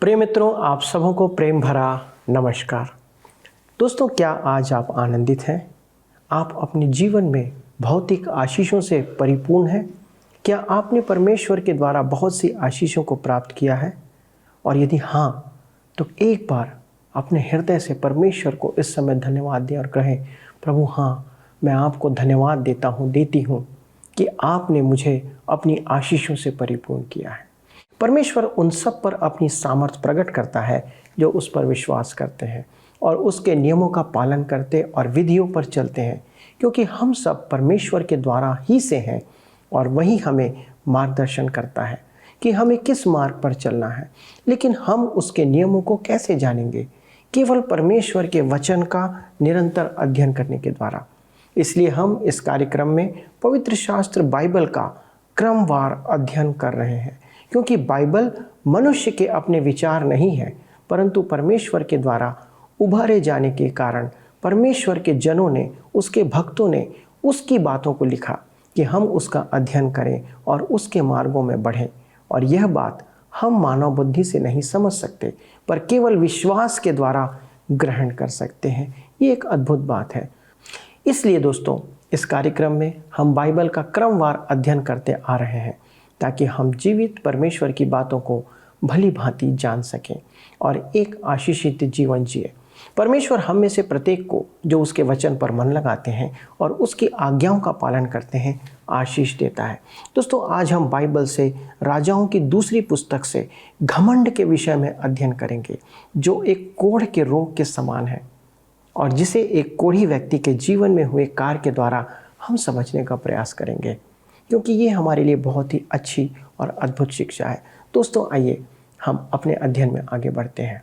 प्रिय मित्रों, आप सबों को प्रेम भरा नमस्कार। दोस्तों, क्या आज आप आनंदित हैं? आप अपने जीवन में भौतिक आशीषों से परिपूर्ण हैं? क्या आपने परमेश्वर के द्वारा बहुत सी आशीषों को प्राप्त किया है? और यदि हाँ, तो एक बार अपने हृदय से परमेश्वर को इस समय धन्यवाद दें और कहें, प्रभु हाँ, मैं आपको धन्यवाद देता हूँ, देती हूँ कि आपने मुझे अपनी आशीषों से परिपूर्ण किया है। परमेश्वर उन सब पर अपनी सामर्थ प्रकट करता है जो उस पर विश्वास करते हैं और उसके नियमों का पालन करते और विधियों पर चलते हैं, क्योंकि हम सब परमेश्वर के द्वारा ही से हैं और वही हमें मार्गदर्शन करता है कि हमें किस मार्ग पर चलना है। लेकिन हम उसके नियमों को कैसे जानेंगे? केवल परमेश्वर के वचन का निरंतर अध्ययन करने के द्वारा। इसलिए हम इस कार्यक्रम में पवित्र शास्त्र बाइबल का क्रमवार अध्ययन कर रहे हैं, क्योंकि बाइबल मनुष्य के अपने विचार नहीं है, परंतु परमेश्वर के द्वारा उभारे जाने के कारण परमेश्वर के जनों ने, उसके भक्तों ने उसकी बातों को लिखा कि हम उसका अध्ययन करें और उसके मार्गों में बढ़ें। और यह बात हम मानव बुद्धि से नहीं समझ सकते, पर केवल विश्वास के द्वारा ग्रहण कर सकते हैं। ये एक अद्भुत बात है। इसलिए दोस्तों, इस कार्यक्रम में हम बाइबल का क्रमवार अध्ययन करते आ रहे हैं, ताकि हम जीवित परमेश्वर की बातों को भली भांति जान सकें और एक आशीषित जीवन जिए। परमेश्वर हम में से प्रत्येक को, जो उसके वचन पर मन लगाते हैं और उसकी आज्ञाओं का पालन करते हैं, आशीष देता है। दोस्तों, आज हम बाइबल से राजाओं की दूसरी पुस्तक से घमंड के विषय में अध्ययन करेंगे, जो एक कोढ़ के रोग के समान है और जिसे एक कोढ़ी व्यक्ति के जीवन में हुए कार्य के द्वारा हम समझने का प्रयास करेंगे, क्योंकि ये हमारे लिए बहुत ही अच्छी और अद्भुत शिक्षा है। दोस्तों, आइए हम अपने अध्ययन में आगे बढ़ते हैं।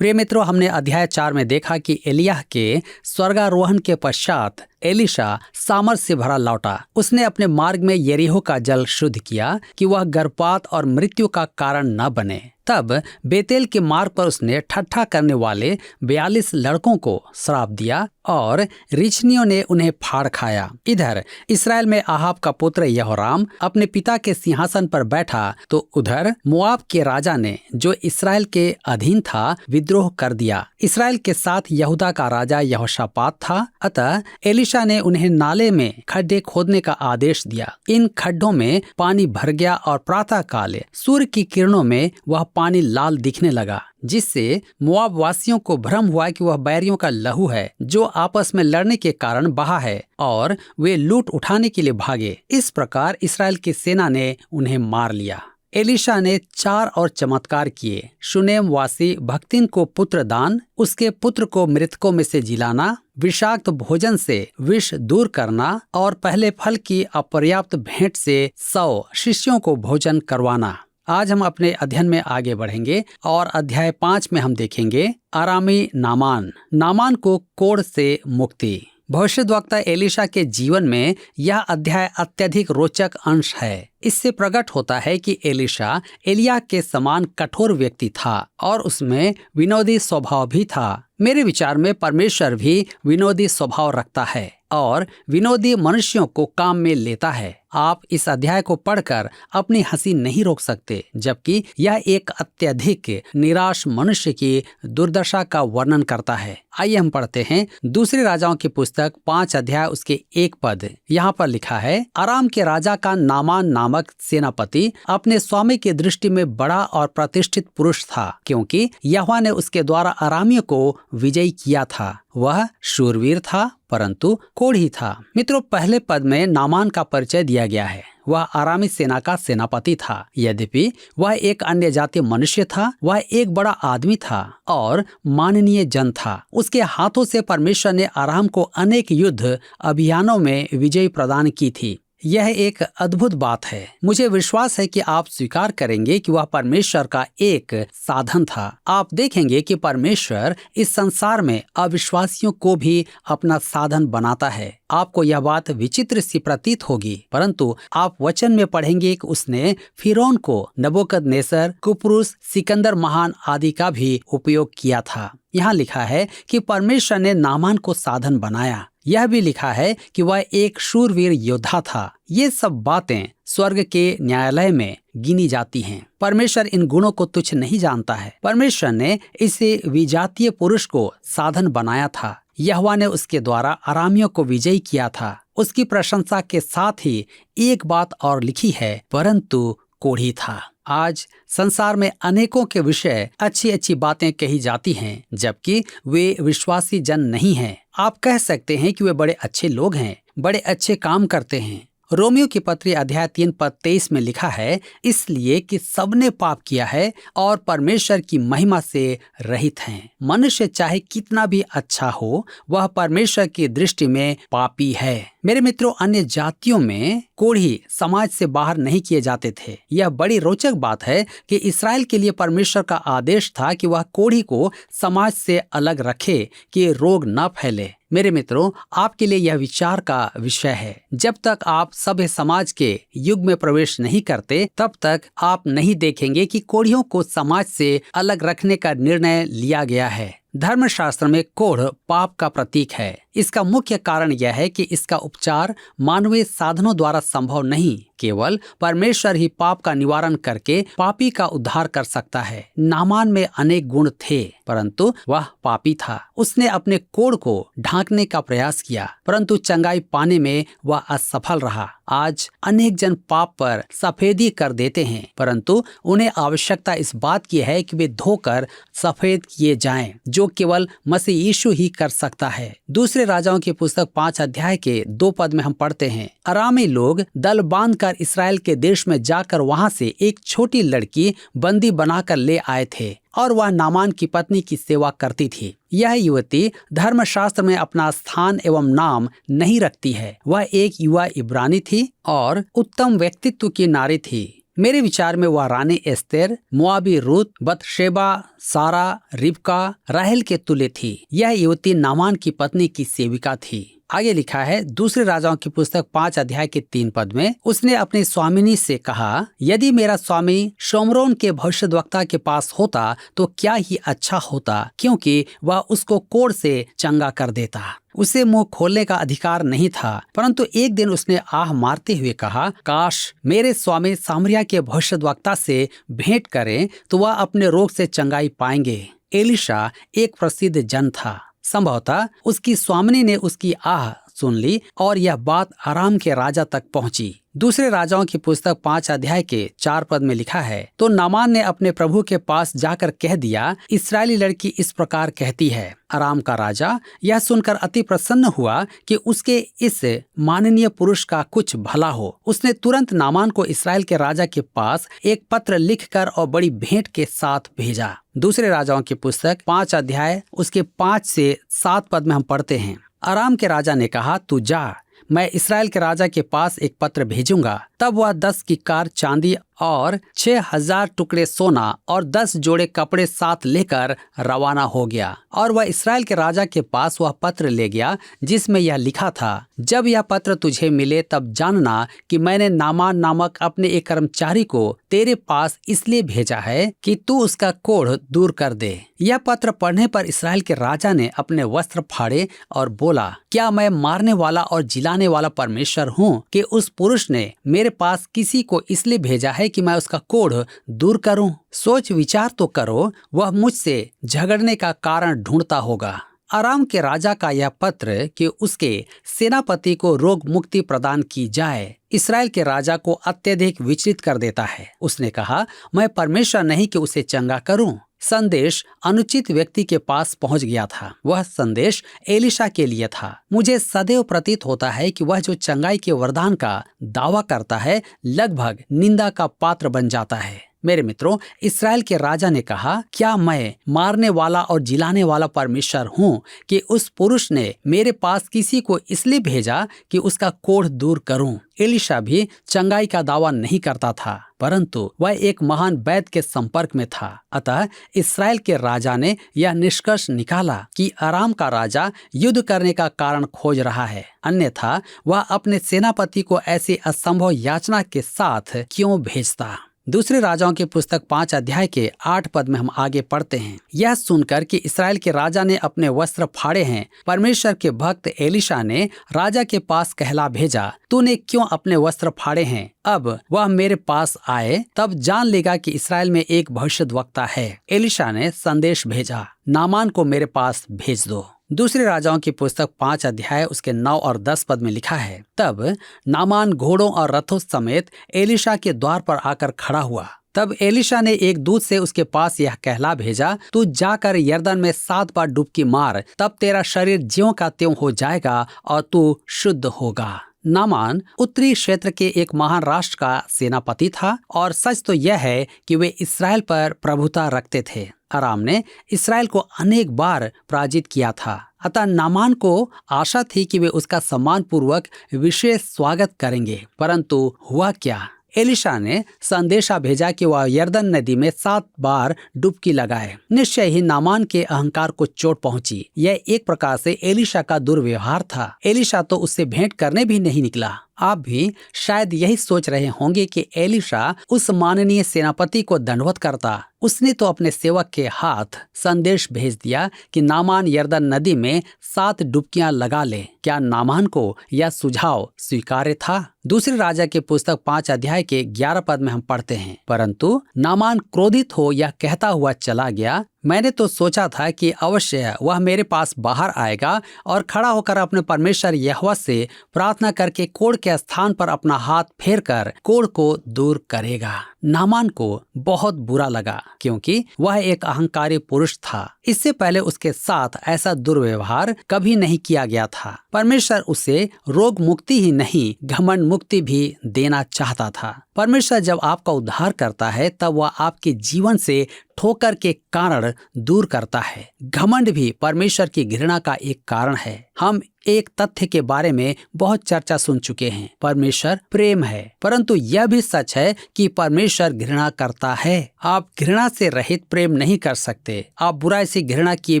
प्रिय मित्रों, हमने अध्याय 4 में देखा कि एलिय्याह के स्वर्गारोहण के पश्चात एलीशा सामर्थ से भरा लौटा। उसने अपने मार्ग में यरीहो का जल शुद्ध किया कि वह गर्भपात और मृत्यु का कारण न बने। तब बेतेल के मार्ग पर उसने ठट्ठा करने वाले 42 लड़कों को श्राप दिया और रिछनियों ने उन्हें फाड़ खाया। इधर इस्राएल में आहाब का पुत्र यहोराम अपने पिता के सिंहासन पर बैठा, तो उधर मोआब के राजा ने, जो इस्राएल के अधीन था, विद्रोह कर दिया। इस्राएल के साथ यहूदा का राजा यहोशापात था। अतः एलीशा ने उन्हें नाले में खड्डे खोदने का आदेश दिया। इन खड्डों में पानी भर गया और प्रातः काल सूर्य की किरणों में वह पानी लाल दिखने लगा, जिससे मोआब वासियों को भ्रम हुआ कि वह बैरियों का लहू है, जो आपस में लड़ने के कारण बहा है, और वे लूट उठाने के लिए भागे। इस प्रकार इस्राएल की सेना ने उन्हें मार लिया। एलीशा ने 4 और चमत्कार किए। शुनेम वासी भक्तिन को पुत्र दान, उसके पुत्र को मृतकों में से जिलाना, विषाक्त भोजन से विष दूर करना और पहले फल की अपर्याप्त भेंट से 100 शिष्यों को भोजन करवाना। आज हम अपने अध्ययन में आगे बढ़ेंगे और अध्याय 5 में हम देखेंगे अरामी नामान को कोढ़ से मुक्ति। भविष्यद्वक्ता एलीशा के जीवन में यह अध्याय अत्यधिक रोचक अंश है। इससे प्रकट होता है कि एलीशा एलिय्याह के समान कठोर व्यक्ति था और उसमें विनोदी स्वभाव भी था। मेरे विचार में परमेश्वर भी विनोदी स्वभाव रखता है और विनोदी मनुष्यों को काम में लेता है। आप इस अध्याय को पढ़कर अपनी हंसी नहीं रोक सकते, जबकि यह एक अत्यधिक निराश मनुष्य की दुर्दशा का वर्णन करता है। आइए हम पढ़ते हैं दूसरे राजाओं की पुस्तक 5 अध्याय उसके 1 पद। यहाँ पर लिखा है, अराम के राजा का नामान नामक सेनापति अपने स्वामी की दृष्टि में बड़ा और प्रतिष्ठित पुरुष था, क्योंकि यहोवा ने उसके द्वारा अरामियों को विजयी किया था। वह शूरवीर था, परंतु कोढ़ी था। मित्रों, पहले पद में नामान का परिचय दिया गया है। वह अरामी सेना का सेनापति था। यद्यपि वह एक अन्य जातीय मनुष्य था, वह एक बड़ा आदमी था और माननीय जन था। उसके हाथों से परमेश्वर ने अराम को अनेक युद्ध अभियानों में विजय प्रदान की थी। यह एक अद्भुत बात है। मुझे विश्वास है कि आप स्वीकार करेंगे कि वह परमेश्वर का एक साधन था। आप देखेंगे कि परमेश्वर इस संसार में अविश्वासियों को भी अपना साधन बनाता है। आपको यह बात विचित्र सी प्रतीत होगी, परंतु आप वचन में पढ़ेंगे कि उसने फिरौन को, नबूकदनेस्सर, कुप्रुस, सिकंदर महान आदि का भी उपयोग किया था। यहाँ लिखा है कि परमेश्वर ने नामान को साधन बनाया। यह भी लिखा है कि वह एक शूरवीर योद्धा था। ये सब बातें स्वर्ग के न्यायालय में गिनी जाती हैं। परमेश्वर इन गुणों को तुच्छ नहीं जानता है। परमेश्वर ने इसे विजातीय पुरुष को साधन बनाया था। यहोवा ने उसके द्वारा अरामियों को विजयी किया था। उसकी प्रशंसा के साथ ही एक बात और लिखी है, परंतु कोढ़ी था। आज संसार में अनेकों के विषय अच्छी अच्छी बातें कही जाती हैं, जबकि वे विश्वासी जन नहीं हैं। आप कह सकते हैं कि वे बड़े अच्छे लोग हैं, बड़े अच्छे काम करते हैं। रोमियो की पत्री अध्याय 3 पद 23 में लिखा है, इसलिए कि सबने पाप किया है और परमेश्वर की महिमा से रहित हैं। मनुष्य चाहे कितना भी अच्छा हो, वह परमेश्वर की दृष्टि में पापी है। मेरे मित्रों, अन्य जातियों में कोढ़ी समाज से बाहर नहीं किए जाते थे। यह बड़ी रोचक बात है कि इस्राएल के लिए परमेश्वर का आदेश था कि वह कोढ़ी को समाज से अलग रखे कि रोग न फैले। मेरे मित्रों, आपके लिए यह विचार का विषय है। जब तक आप सभ्य समाज के युग में प्रवेश नहीं करते, तब तक आप नहीं देखेंगे कि कोढ़ियों को समाज से अलग रखने का निर्णय लिया गया है। धर्मशास्त्र में कोढ़ पाप का प्रतीक है। इसका मुख्य कारण यह है कि इसका उपचार मानवीय साधनों द्वारा संभव नहीं, केवल परमेश्वर ही पाप का निवारण करके पापी का उद्धार कर सकता है। नामान में अनेक गुण थे, परंतु वह पापी था। उसने अपने कोढ़ को ढांकने का प्रयास किया, परंतु चंगाई पाने में वह असफल रहा। आज अनेक जन पाप पर सफेदी कर देते हैं, परंतु उन्हें आवश्यकता इस बात की है कि वे धोकर सफेद किए जाएं, जो केवल मसीह यीशु ही कर सकता है। दूसरे राजाओं की पुस्तक 5 अध्याय के 2 पद में हम पढ़ते हैं, अरामी लोग दल बांधकर इस्राएल के देश में जाकर वहां से एक छोटी लड़की बंदी बनाकर ले आए थे और वह नामान की पत्नी की सेवा करती थी। यह युवती धर्मशास्त्र में अपना स्थान एवं नाम नहीं रखती है। वह एक युवा इब्रानी थी और उत्तम व्यक्तित्व की नारी थी। मेरे विचार में वह रानी एस्तेर, मोआबी रूत, बतशेबा, सारा, रिबका, राहेल के तुल्य थी। यह युवती नामान की पत्नी की सेविका थी। आगे लिखा है दूसरे राजाओं की पुस्तक 5 अध्याय के 3 पद में, उसने अपनी स्वामिनी से कहा, यदि मेरा स्वामी शोमरोन के भविष्यद्वक्ता के पास होता तो क्या ही अच्छा होता, क्योंकि वह उसको कोढ़ से चंगा कर देता। उसे मुंह खोलने का अधिकार नहीं था, परंतु एक दिन उसने आह मारते हुए कहा, काश मेरे स्वामी सामरिया के भविष्यद्वक्ता से भेंट करें तो वह अपने रोग से चंगाई पाएंगे। एलिशा एक प्रसिद्ध जन था। संभवतः उसकी स्वामिनी ने उसकी आह सुन ली और यह बात आराम के राजा तक पहुंची। दूसरे राजाओं की पुस्तक 5 अध्याय के 4 पद में लिखा है, तो नामान ने अपने प्रभु के पास जाकर कह दिया, इस्राएली लड़की इस प्रकार कहती है। आराम का राजा यह सुनकर अति प्रसन्न हुआ कि उसके इस माननीय पुरुष का कुछ भला हो। उसने तुरंत नामान को इस्राएल के राजा के पास एक पत्र लिखकर और बड़ी भेंट के साथ भेजा। दूसरे राजाओं की पुस्तक 5 अध्याय उसके 5 से 7 पद में हम पढ़ते हैं, आराम के राजा ने कहा, तू जा, मैं इस्राएल के राजा के पास एक पत्र भेजूंगा। तब वह 10 किक्कार चांदी और 6000 टुकड़े सोना और 10 जोड़े कपड़े साथ लेकर रवाना हो गया और वह इस्राएल के राजा के पास वह पत्र ले गया जिसमें यह लिखा था, जब यह पत्र तुझे मिले तब जानना कि मैंने नामान नामक अपने एक कर्मचारी को तेरे पास इसलिए भेजा है कि तू उसका कोढ़ दूर कर दे। यह पत्र पढ़ने पर इस्राएल के राजा ने अपने वस्त्र फाड़े और बोला, क्या मैं मारने वाला और जिलाने वाला परमेश्वर हूँ कि उस पुरुष ने मेरे पास किसी को इसलिए भेजा है कि मैं उसका कोढ़ दूर करूं? सोच विचार तो करो, वह मुझसे झगड़ने का कारण ढूंढता होगा। आराम के राजा का यह पत्र कि उसके सेनापति को रोग मुक्ति प्रदान की जाए इस्राएल के राजा को अत्यधिक विचलित कर देता है। उसने कहा, मैं परमेश्वर नहीं कि उसे चंगा करूं। संदेश अनुचित व्यक्ति के पास पहुंच गया था। वह संदेश एलिशा के लिए था। मुझे सदैव प्रतीत होता है कि वह जो चंगाई के वरदान का दावा करता है लगभग निंदा का पात्र बन जाता है। मेरे मित्रों, इस्राएल के राजा ने कहा, क्या मैं मारने वाला और जिलाने वाला परमेश्वर हूँ कि उस पुरुष ने मेरे पास किसी को इसलिए भेजा कि उसका कोढ़ दूर करूं? एलिशा भी चंगाई का दावा नहीं करता था, परंतु वह एक महान वैद्य के संपर्क में था। अतः इस्राएल के राजा ने यह निष्कर्ष निकाला कि आराम का राजा युद्ध करने का कारण खोज रहा है, अन्यथा वह अपने सेनापति को ऐसी असंभव याचना के साथ क्यों भेजता। दूसरे राजाओं की पुस्तक 5 अध्याय के 8 पद में हम आगे पढ़ते हैं। यह सुनकर कि इस्राएल के राजा ने अपने वस्त्र फाड़े हैं, परमेश्वर के भक्त एलीशा ने राजा के पास कहला भेजा, तूने क्यों अपने वस्त्र फाड़े हैं? अब वह मेरे पास आए, तब जान लेगा कि इस्राएल में एक भविष्यद्वक्ता है। एलीशा ने संदेश भेजा, नामान को मेरे पास भेज दो। दूसरे राजाओं की पुस्तक 5 अध्याय उसके 9 और 10 पद में लिखा है, तब नामान घोड़ों और रथों समेत एलीशा के द्वार पर आकर खड़ा हुआ। तब एलीशा ने एक दूत से उसके पास यह कहला भेजा, तू जाकर यरदन में 7 बार डुबकी मार, तब तेरा शरीर ज्यों का त्यों हो जाएगा और तू शुद्ध होगा। नामान उत्तरी क्षेत्र के एक महान राष्ट्र का सेनापति था और सच तो यह है कि वे इस्राएल पर प्रभुता रखते थे। अराम ने इस्राएल को अनेक बार पराजित किया था, अतः नामान को आशा थी कि वे उसका सम्मान पूर्वक विशेष स्वागत करेंगे। परंतु हुआ क्या? एलीशा ने संदेशा भेजा कि वह यरदन नदी में 7 बार डुबकी लगाए। निश्चय ही नामान के अहंकार को चोट पहुंची। यह एक प्रकार से एलीशा का दुर्व्यवहार था। एलीशा तो उससे भेंट करने भी नहीं निकला। आप भी शायद यही सोच रहे होंगे कि एलीशा उस माननीय सेनापति को दंडवत करता। उसने तो अपने सेवक के हाथ संदेश भेज दिया कि नामान यरदन नदी में 7 डुबकियां लगा ले। क्या नामान को यह सुझाव स्वीकार्य था? दूसरे राजा के पुस्तक 5 अध्याय के 11 पद में हम पढ़ते हैं, परंतु नामान क्रोधित हो यह कहता हुआ चला गया, मैंने तो सोचा था कि अवश्य वह मेरे पास बाहर आएगा और खड़ा होकर अपने परमेश्वर यहोवा से प्रार्थना करके कोढ़ के स्थान पर अपना हाथ फेरकर कोढ़ को दूर करेगा। नामान को बहुत बुरा लगा क्योंकि वह एक अहंकारी पुरुष था। इससे पहले उसके साथ ऐसा दुर्व्यवहार कभी नहीं किया गया था। परमेश्वर उसे रोग मुक्ति ही नहीं, घमंड मुक्ति भी देना चाहता था। परमेश्वर जब आपका उद्धार करता है तब वह आपके जीवन से ठोकर के कारण दूर करता है। घमंड भी परमेश्वर की घृणा का एक कारण है। हम एक तथ्य के बारे में बहुत चर्चा सुन चुके हैं, परमेश्वर प्रेम है, परंतु यह भी सच है कि परमेश्वर घृणा करता है। आप घृणा से रहित प्रेम नहीं कर सकते। आप बुराई से घृणा किए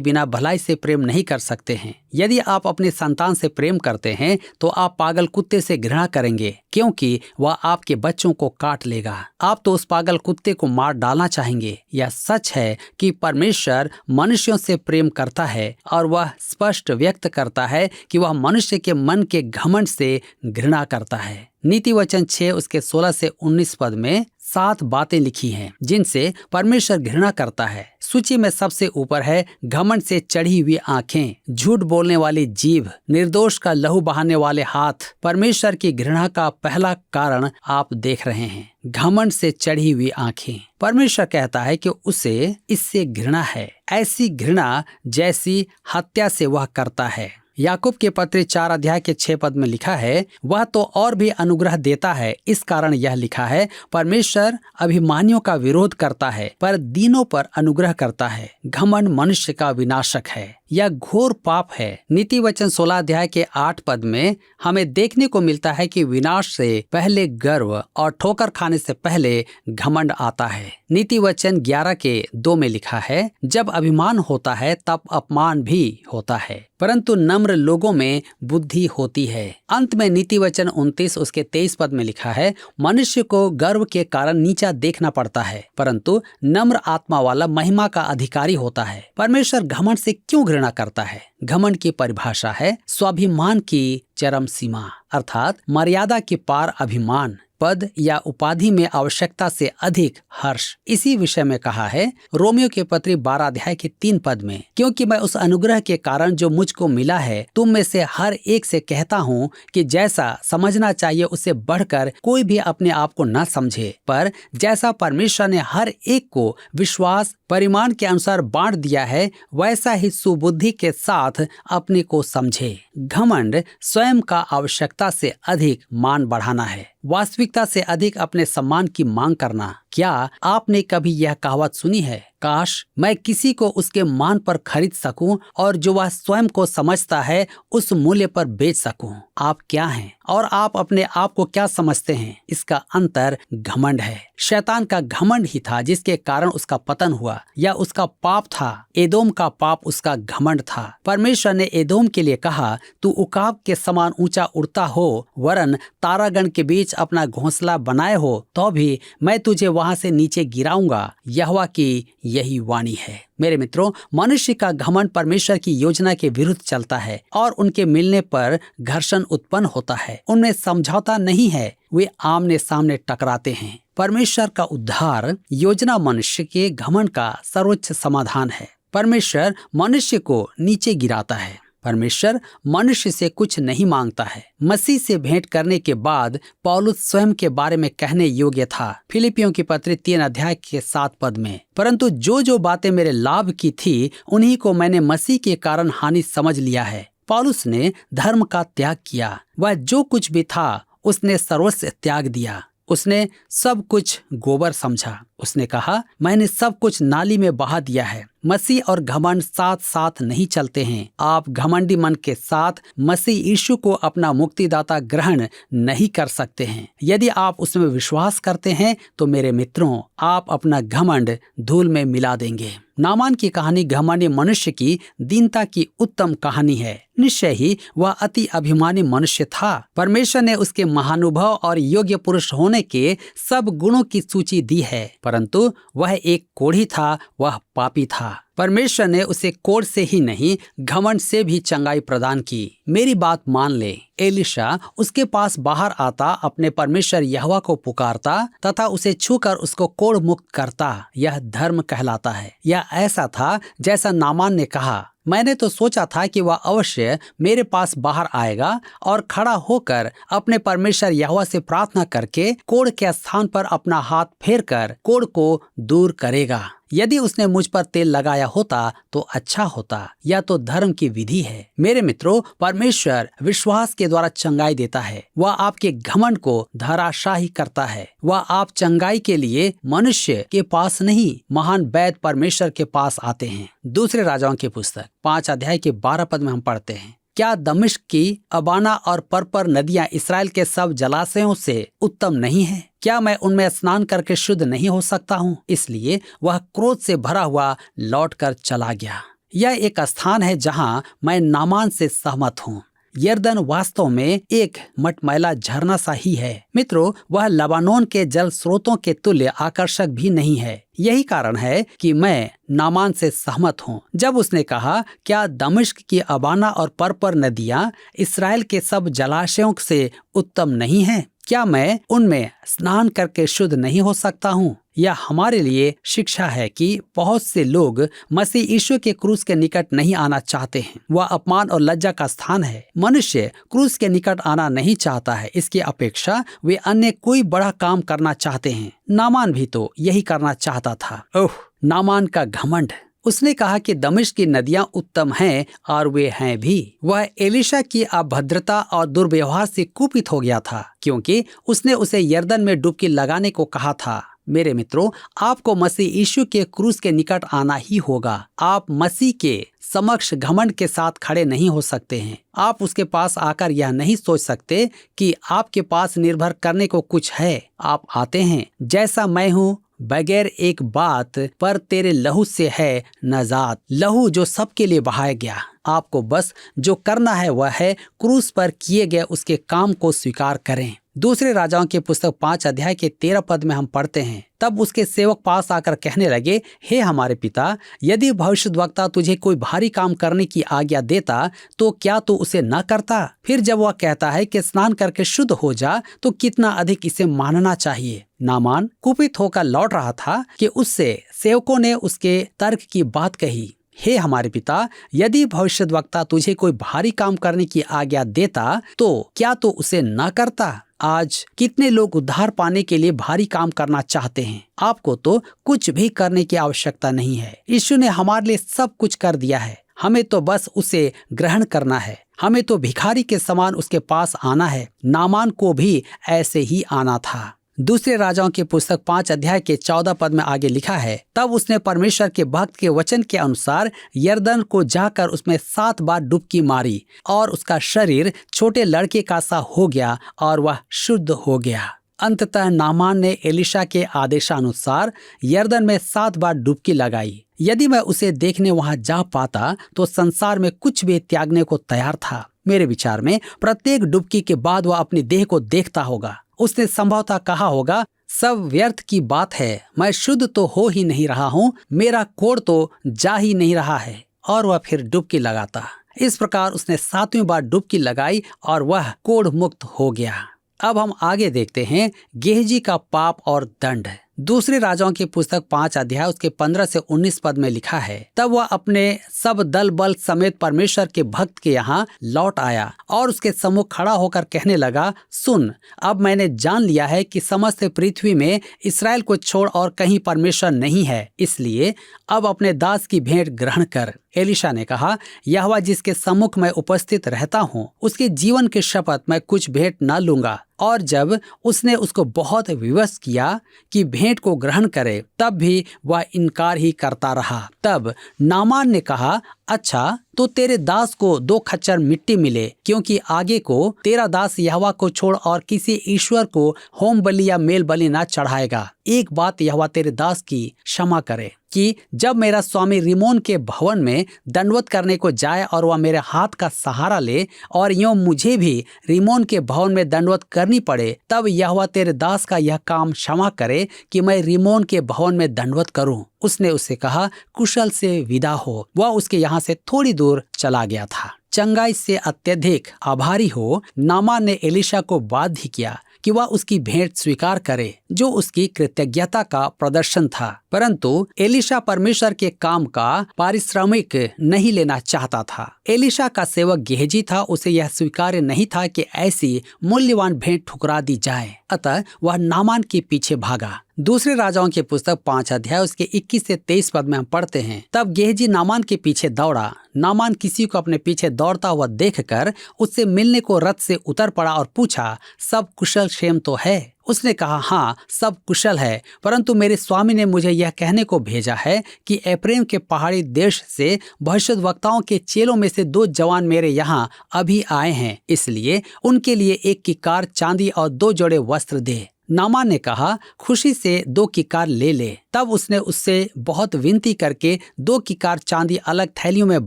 बिना भलाई से प्रेम नहीं कर सकते हैं। यदि आप अपने संतान से प्रेम करते हैं तो आप पागल कुत्ते से घृणा करेंगे क्योंकि वह आपके बच्चों को काट लेगा। आप तो उस पागल कुत्ते को मार डालना चाहेंगे। यह सच है कि परमेश्वर मनुष्यों से प्रेम करता है और वह स्पष्ट व्यक्त करता है कि वह मनुष्य के मन के घमंड से घृणा करता है। नीति वचन 6 उसके 16 से 19 पद में 7 बातें लिखी हैं जिनसे परमेश्वर घृणा करता है। सूची में सबसे ऊपर है घमंड से चढ़ी हुई आंखें, झूठ बोलने वाली जीभ, निर्दोष का लहू बहाने वाले हाथ। परमेश्वर की घृणा का पहला कारण आप देख रहे हैं, घमंड से चढ़ी हुई आंखें। परमेश्वर कहता है कि उसे इससे घृणा है, ऐसी घृणा जैसी हत्या से वह करता है। याकूब के पत्र 4 अध्याय के 6 पद में लिखा है, वह तो और भी अनुग्रह देता है। इस कारण यह लिखा है, परमेश्वर अभिमानियों का विरोध करता है पर दीनों पर अनुग्रह करता है। घमंड मनुष्य का विनाशक है, यह घोर पाप है। नीति वचन 16 अध्याय के 8 पद में हमें देखने को मिलता है कि विनाश से पहले गर्व और ठोकर खाने से पहले घमंड आता है। नीति वचन 11 के 2 में लिखा है, जब अभिमान होता है तब अपमान भी होता है, परंतु नम्र लोगों में बुद्धि होती है। अंत में नीति वचन 29 उसके 23 पद में लिखा है, मनुष्य को गर्व के कारण नीचा देखना पड़ता है, परंतु नम्र आत्मा वाला महिमा का अधिकारी होता है। परमेश्वर घमंड से क्यों घृणा करता है? घमंड की परिभाषा है स्वाभिमान की चरम सीमा, अर्थात मर्यादा के पार अभिमान, पद या उपाधि में आवश्यकता से अधिक हर्ष। इसी विषय में कहा है रोमियो के पत्री 12 अध्याय के 3 पद में, क्योंकि मैं उस अनुग्रह के कारण जो मुझको मिला है तुम में से हर एक से कहता हूँ कि जैसा समझना चाहिए उससे बढ़कर कोई भी अपने आप को न समझे, पर जैसा परमेश्वर ने हर एक को विश्वास परिमाण के अनुसार बांट दिया है वैसा ही सुबुद्धि के साथ अपने को समझे। घमंड स्वयं का आवश्यकता से अधिक मान बढ़ाना है, वास्तविकता से अधिक अपने सम्मान की मांग करना। क्या आपने कभी यह कहावत सुनी है, काश मैं किसी को उसके मान पर खरीद सकूं और जो वह स्वयं को समझता है उस मूल्य पर बेच सकूं। आप क्या हैं और आप अपने आप को क्या समझते हैं, इसका अंतर घमंड है। शैतान का घमंड ही था जिसके कारण उसका पतन हुआ, या उसका पाप था। एदोम का पाप उसका घमंड था। परमेश्वर ने एदोम के लिए कहा, तू उकाब के समान ऊंचा उड़ता हो, वरन तारागण के बीच अपना घोंसला बनाए हो, तो भी मैं तुझे वहां से नीचे गिराऊंगा। यहोवा की यही वाणी है। मेरे मित्रों, मनुष्य का घमंड परमेश्वर की योजना के विरुद्ध चलता है और उनके मिलने पर घर्षण उत्पन्न होता है। उनमें समझौता नहीं है, वे आमने सामने टकराते हैं। परमेश्वर का उद्धार योजना मनुष्य के घमंड का सर्वोच्च समाधान है। परमेश्वर मनुष्य को नीचे गिराता है। परमेश्वर मनुष्य से कुछ नहीं मांगता है। मसीह से भेंट करने के बाद पौलुस स्वयं के बारे में कहने योग्य था। फिलिपियों की पत्री 3 अध्याय के 7 पद में, परंतु जो बातें मेरे लाभ की थी उन्हीं को मैंने मसीह के कारण हानि समझ लिया है। पौलुस ने धर्म का त्याग किया। वह जो कुछ भी था उसने सर्वस्व त्याग दिया। उसने सब कुछ गोबर समझा। उसने कहा, मैंने सब कुछ नाली में बहा दिया है। मसीह और घमंड साथ साथ नहीं चलते हैं। आप घमंडी मन के साथ मसीह यीशु को अपना मुक्तिदाता ग्रहण नहीं कर सकते हैं। यदि आप उसमें विश्वास करते हैं तो मेरे मित्रों, आप अपना घमंड धूल में मिला देंगे। नामान की कहानी घमंडी मनुष्य की दीनता की उत्तम कहानी है। निश्चय ही वह अति अभिमानी मनुष्य था। परमेश्वर ने उसके महानुभव और योग्य पुरुष होने के सब गुणों की सूची दी है, परंतु वह एक कोढ़ी था, वह पापी था। परमेश्वर ने उसे कोढ़ से ही नहीं, घमंड से भी चंगाई प्रदान की। मेरी बात मान ले। एलीशा उसके पास बाहर आता, अपने परमेश्वर यहोवा को पुकारता तथा उसे छूकर उसको कोढ़ मुक्त करता। यह धर्म कहलाता है। यह ऐसा था जैसा नामान ने कहा, मैंने तो सोचा था कि वह अवश्य मेरे पास बाहर आएगा और खड़ा होकर अपने परमेश्वर यहोवा से प्रार्थना करके कोढ़ के स्थान पर अपना हाथ फेरकर कोढ़ को दूर करेगा। यदि उसने मुझ पर तेल लगाया होता तो अच्छा होता। यह तो धर्म की विधि है। मेरे मित्रों, परमेश्वर विश्वास के द्वारा चंगाई देता है। वह आपके घमंड को धराशाही करता है। वह आप चंगाई के लिए मनुष्य के पास नहीं, महान वैद्य परमेश्वर के पास आते हैं। दूसरे राजाओं की पुस्तक 5 अध्याय के 12 पद में हम पढ़ते हैं, क्या दमिश्क की अबाना और परपर नदियां इसराइल के सब जलाशयों से उत्तम नहीं है? क्या मैं उनमें स्नान करके शुद्ध नहीं हो सकता हूँ? इसलिए वह क्रोध से भरा हुआ लौटकर चला गया। यह एक स्थान है जहाँ मैं नामान से सहमत हूँ। यरदन वास्तव में एक मटमैला झरना सा ही है। मित्रों, वह लबानोन के जल स्रोतों के तुल्य आकर्षक भी नहीं है। यही कारण है कि मैं नामान से सहमत हूँ। जब उसने कहा, क्या दमिश्क की अबाना और परपर नदियाँ इसराइल के सब जलाशयों से उत्तम नहीं हैं? क्या मैं उनमें स्नान करके शुद्ध नहीं हो सकता हूँ? यह हमारे लिए शिक्षा है कि बहुत से लोग मसीह यीशु के क्रूस के निकट नहीं आना चाहते हैं। वह अपमान और लज्जा का स्थान है। मनुष्य क्रूस के निकट आना नहीं चाहता है। इसकी अपेक्षा वे अन्य कोई बड़ा काम करना चाहते हैं। नामान भी तो यही करना चाहता था। ओह, नामान का घमंड! उसने कहा कि दमिश्क की नदियां उत्तम हैं और वे हैं भी। वह एलीशा की अभद्रता और दुर्व्यवहार से कुपित हो गया था, क्योंकि उसने उसे यरदन में डुबकी लगाने को कहा था। मेरे मित्रों, आपको मसीह यीशु के क्रूस के निकट आना ही होगा। आप मसीह के समक्ष घमंड के साथ खड़े नहीं हो सकते हैं। आप उसके पास आकर यह नहीं सोच सकते कि आपके पास निर्भर करने को कुछ है। आप आते हैं, जैसा मैं हूँ, बगैर एक बात पर तेरे लहू से है नजात, लहू जो सबके लिए बहाया गया। आपको बस जो करना है वह है क्रूस पर किए गए उसके काम को स्वीकार करें। दूसरे राजाओं की पुस्तक 5 अध्याय के 13 पद में हम पढ़ते हैं, तब उसके सेवक पास आकर कहने लगे, हे हमारे पिता, यदि भविष्यद्वक्ता तुझे कोई भारी काम करने की आज्ञा देता तो क्या तू उसे न करता? फिर जब वह कहता है कि स्नान करके शुद्ध हो जा, तो कितना अधिक इसे मानना चाहिए। नामान कुपित होकर लौट रहा था कि उससे सेवकों ने उसके तर्क की बात कही। हे हमारे पिता, यदि भविष्यद्वक्ता तुझे कोई भारी काम करने की आज्ञा देता तो क्या तू उसे न करता? आज कितने लोग उद्धार पाने के लिए भारी काम करना चाहते हैं। आपको तो कुछ भी करने की आवश्यकता नहीं है। यीशु ने हमारे लिए सब कुछ कर दिया है। हमें तो बस उसे ग्रहण करना है। हमें तो भिखारी के समान उसके पास आना है। नामान को भी ऐसे ही आना था। दूसरे राजाओं की पुस्तक 5 अध्याय के 14 पद में आगे लिखा है, तब उसने परमेश्वर के भक्त के वचन के अनुसार यरदन को जाकर उसमें 7 बार डुबकी मारी और उसका शरीर छोटे लड़के का सा हो गया और वह शुद्ध हो गया। अंततः नामान ने एलिशा के आदेशानुसार यरदन में 7 बार डुबकी लगाई। यदि मैं उसे देखने वहां जा पाता तो संसार में कुछ भी त्यागने को तैयार था। मेरे विचार में प्रत्येक डुबकी के बाद वह अपनी देह को देखता होगा। उसने संभवतः कहा होगा, सब व्यर्थ की बात है, मैं शुद्ध तो हो ही नहीं रहा हूँ, मेरा कोढ़ तो जा ही नहीं रहा है, और वह फिर डुबकी लगाता। इस प्रकार उसने 7वीं बार डुबकी लगाई और वह कोढ़ मुक्त हो गया। अब हम आगे देखते हैं गेहजी का पाप और दंड। दूसरे राजाओं की पुस्तक 5 अध्याय उसके 15 से 19 पद में लिखा है, तब वह अपने सब दल बल समेत परमेश्वर के भक्त के यहाँ लौट आया और उसके सम्मुख खड़ा होकर कहने लगा, सुन, अब मैंने जान लिया है कि समस्त पृथ्वी में इसराइल को छोड़ और कहीं परमेश्वर नहीं है, इसलिए अब अपने दास की भेंट ग्रहण कर। एलिशा ने कहा, यहोवा जिसके सम्मुख मैं उपस्थित रहता हूँ, उसके जीवन की शपथ मैं कुछ भेंट न लूंगा। और जब उसने उसको बहुत विवश किया कि भेंट को ग्रहण करे, तब भी वह इनकार ही करता रहा। तब नामान ने कहा, अच्छा, तो तेरे दास को 2 खच्चर मिट्टी मिले, क्योंकि आगे को तेरा दास यहोवा को छोड़ और किसी ईश्वर को होम बलि या मेल बलि न चढ़ाएगा। एक बात यहोवा तेरे दास की क्षमा करे कि जब मेरा स्वामी रिमोन के भवन में दंडवत करने को जाए और वह मेरे हाथ का सहारा ले और यूं मुझे भी रिमोन के भवन में दंडवत करनी पड़े, तब यहोवा तेरे दास का यह काम क्षमा करे कि मैं रिमोन के भवन में दंडवत करूं। उसने उससे कहा, कुशल से विदा हो। वह उसके यहाँ से थोड़ी दूर चला गया था। चंगाई से अत्यधिक आभारी हो नामान ने एलिशा को बाध्य किया कि वह उसकी भेंट स्वीकार करे, जो उसकी कृतज्ञता का प्रदर्शन था। परंतु एलिशा परमेश्वर के काम का पारिश्रमिक नहीं लेना चाहता था। एलिशा का सेवक गेहजी था, उसे यह स्वीकार्य नहीं था कि ऐसी मूल्यवान भेंट ठुकरा दी जाए। अतः वह नामान के पीछे भागा। दूसरे राजाओं की पुस्तक 5 अध्याय उसके 21 से 23 पद में हम पढ़ते हैं, तब गेहजी नामान के पीछे दौड़ा। नामान किसी को अपने पीछे दौड़ता हुआ देखकर उससे मिलने को रथ से उतर पड़ा और पूछा, सब कुशल क्षेम तो है? उसने कहा, हाँ, सब कुशल है, परंतु मेरे स्वामी ने मुझे यह कहने को भेजा है कि एफ्रेम के पहाड़ी देश से भविष्यद्वक्ताओं के चेलों में से 2 जवान मेरे यहाँ अभी आए हैं, इसलिए उनके लिए 1 किकार चांदी और 2 जोड़े वस्त्र दे। नामान ने कहा, खुशी से 2 किकार ले ले। तब उसने उससे बहुत विनती करके 2 किकार चांदी अलग थैलियों में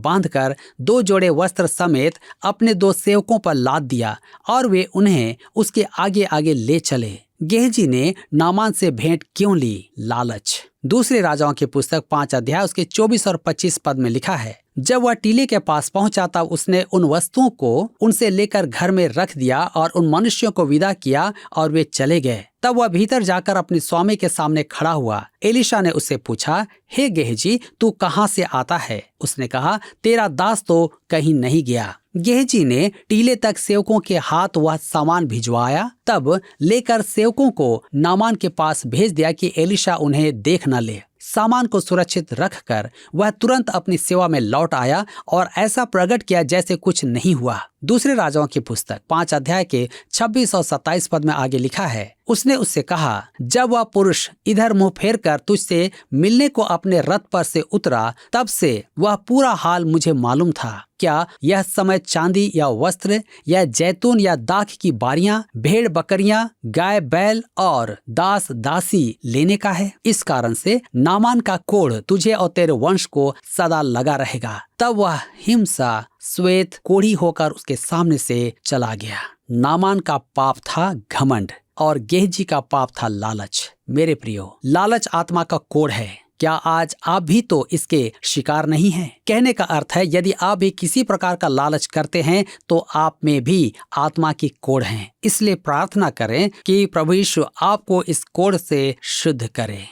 बांधकर 2 जोड़े वस्त्र समेत अपने 2 सेवकों पर लाद दिया और वे उन्हें उसके आगे आगे ले चले। गेहजी ने नामान से भेंट क्यों ली? लालच। दूसरे राजाओं की पुस्तक 5 अध्याय उसके 24 और 25 पद में लिखा है, जब वह टीले के पास पहुंचा तब उसने उन वस्तुओं को उनसे लेकर घर में रख दिया और उन मनुष्यों को विदा किया और वे चले गए। तब वह भीतर जाकर अपने स्वामी के सामने खड़ा हुआ। एलिशा ने उससे पूछा, हे गेहजी, तू कहाँ से आता है? उसने कहा, तेरा दास तो कहीं नहीं गया। गेहजी ने टीले तक सेवकों के हाथ वह सामान भिजवाया, तब लेकर सेवकों को नामान के पास भेज दिया कि एलिशा उन्हें देख न ले। सामान को सुरक्षित रखकर वह तुरंत अपनी सेवा में लौट आया और ऐसा प्रकट किया जैसे कुछ नहीं हुआ। दूसरे राजाओं की पुस्तक 5 अध्याय के 26 और 27 पद में आगे लिखा है, उसने उससे कहा, जब वह पुरुष इधर मुंह फेर कर तुझसे मिलने को अपने रथ पर से उतरा, तब से वह पूरा हाल मुझे मालूम था। क्या यह समय चांदी या वस्त्र या जैतून या दाख की बारियां, भेड़ बकरियां, गाय बैल और दास दासी लेने का है? इस कारण से नामान का कोढ़ तुझे और तेरे वंश को सदा लगा रहेगा। तब वह हिंसा श्वेत कोढ़ी होकर उसके सामने से चला गया। नामान का पाप था घमंड और गेहजी का पाप था लालच। मेरे प्रियो, लालच आत्मा का कोढ़ है। क्या आज आप भी तो इसके शिकार नहीं हैं? कहने का अर्थ है, यदि आप भी किसी प्रकार का लालच करते हैं तो आप में भी आत्मा की कोढ़ है। इसलिए प्रार्थना करें कि प्रभु यीशु आपको इस कोढ़ से शुद्ध करे।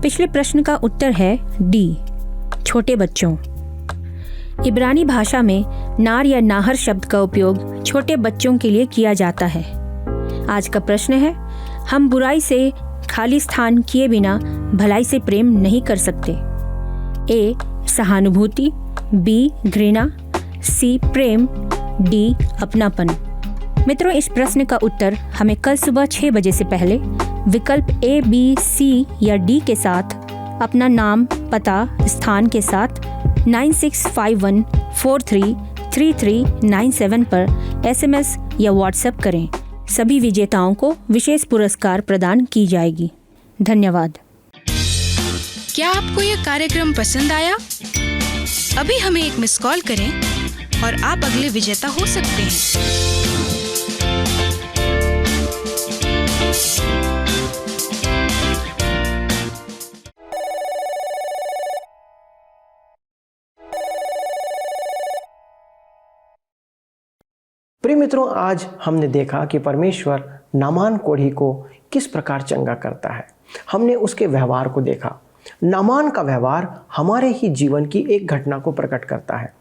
पिछले प्रश्न का उत्तर है डी, छोटे बच्चों। इब्रानी भाषा में नार या नाहर शब्द का उपयोग छोटे बच्चों के लिए किया जाता है। आज का प्रश्न है, हम बुराई से खाली स्थान किए बिना भलाई से प्रेम नहीं कर सकते। ए, सहानुभूति, बी, घृणा, सी, प्रेम, डी, अपनापन। मित्रों, इस प्रश्न का उत्तर हमें कल सुबह 6 बजे से पहले विकल्प A, B, C या D के साथ अपना नाम, पता, स्थान के साथ 9651433397 पर SMS या WhatsApp करें। सभी विजेताओं को विशेष पुरस्कार प्रदान की जाएगी। धन्यवाद। क्या आपको यह कार्यक्रम पसंद आया? अभी हमें एक मिस कॉल करें और आप अगले विजेता हो सकते हैं। प्रिय मित्रों, आज हमने देखा कि परमेश्वर नामान कोढ़ी को किस प्रकार चंगा करता है। हमने उसके व्यवहार को देखा। नामान का व्यवहार हमारे ही जीवन की एक घटना को प्रकट करता है।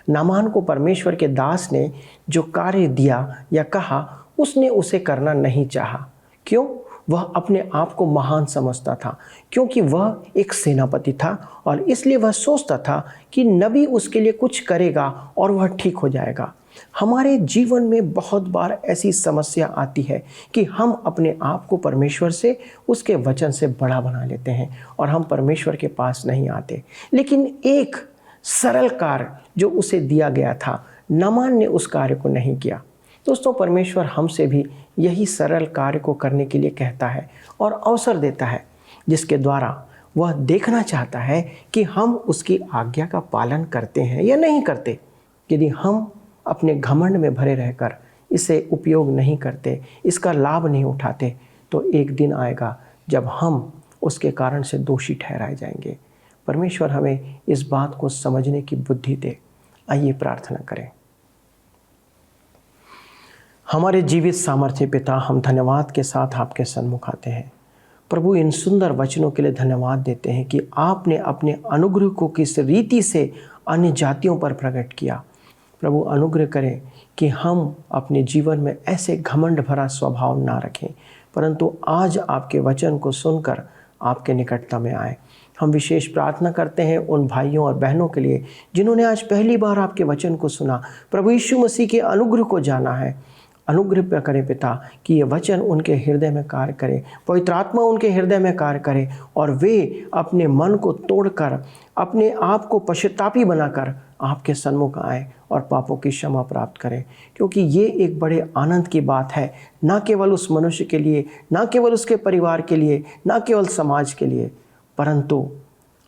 नामान को परमेश्वर के दास ने जो कार्य दिया या कहा, उसने उसे करना नहीं चाहा। क्यों? वह अपने आप को महान समझता था, क्योंकि वह एक सेनापति था और इसलिए वह सोचता था कि नबी उसके लिए कुछ करेगा और वह ठीक हो जाएगा। हमारे जीवन में बहुत बार ऐसी समस्या आती है कि हम अपने आप को परमेश्वर से, उसके वचन से बड़ा बना लेते हैं और हम परमेश्वर के पास नहीं आते। लेकिन एक सरल कार्य जो उसे दिया गया था, नामान ने उस कार्य को नहीं किया। दोस्तों, परमेश्वर हमसे भी यही सरल कार्य को करने के लिए कहता है और अवसर देता है, जिसके द्वारा वह देखना चाहता है कि हम उसकी आज्ञा का पालन करते हैं या नहीं करते। यदि हम अपने घमंड में भरे रहकर इसे उपयोग नहीं करते, इसका लाभ नहीं उठाते, तो एक दिन आएगा जब हम उसके कारण से दोषी ठहराए जाएंगे। परमेश्वर हमें इस बात को समझने की बुद्धि दे। आइए प्रार्थना करें। हमारे जीवित सामर्थ्य पिता, हम धन्यवाद के साथ आपके सन्मुख आते हैं। प्रभु, इन सुंदर वचनों के लिए धन्यवाद देते हैं कि आपने अपने अनुग्रह को किस रीति से अन्य जातियों पर प्रकट किया। प्रभु, अनुग्रह करें कि हम अपने जीवन में ऐसे घमंड भरा स्वभाव ना रखें, परंतु आज आपके वचन को सुनकर आपके निकटता में आए। हम विशेष प्रार्थना करते हैं उन भाइयों और बहनों के लिए जिन्होंने आज पहली बार आपके वचन को सुना। प्रभु यीशु मसीह के अनुग्रह को जाना है। अनुग्रह करें पिता कि ये वचन उनके हृदय में कार्य करे, पवित्र आत्मा उनके हृदय में कार्य करे और वे अपने मन को तोड़कर, अपने आप को पश्चातापी बनाकर आपके सन्मुख आए और पापों की क्षमा प्राप्त करें। क्योंकि ये एक बड़े आनंद की बात है, ना केवल उस मनुष्य के लिए, ना केवल उसके परिवार के लिए, ना केवल समाज के लिए, परंतु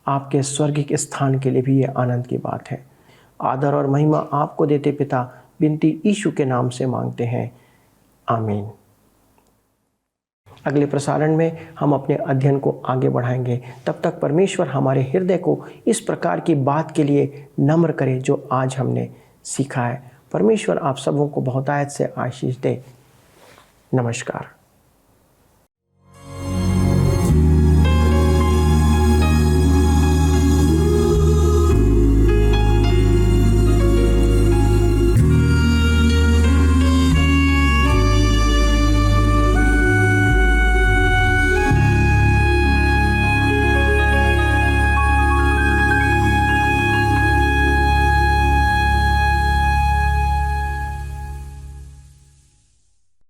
आपके स्वर्गिक स्थान के लिए भी ये आनंद की बात है। आदर और महिमा आपको देते पिता, विनती यीशु के नाम से मांगते हैं, आमीन। अगले प्रसारण में हम अपने अध्ययन को आगे बढ़ाएंगे। तब तक परमेश्वर हमारे हृदय को इस प्रकार की बात के लिए नम्र करे जो आज हमने सीखा है। परमेश्वर आप सबों को बहुतायत से आशीष दे। नमस्कार।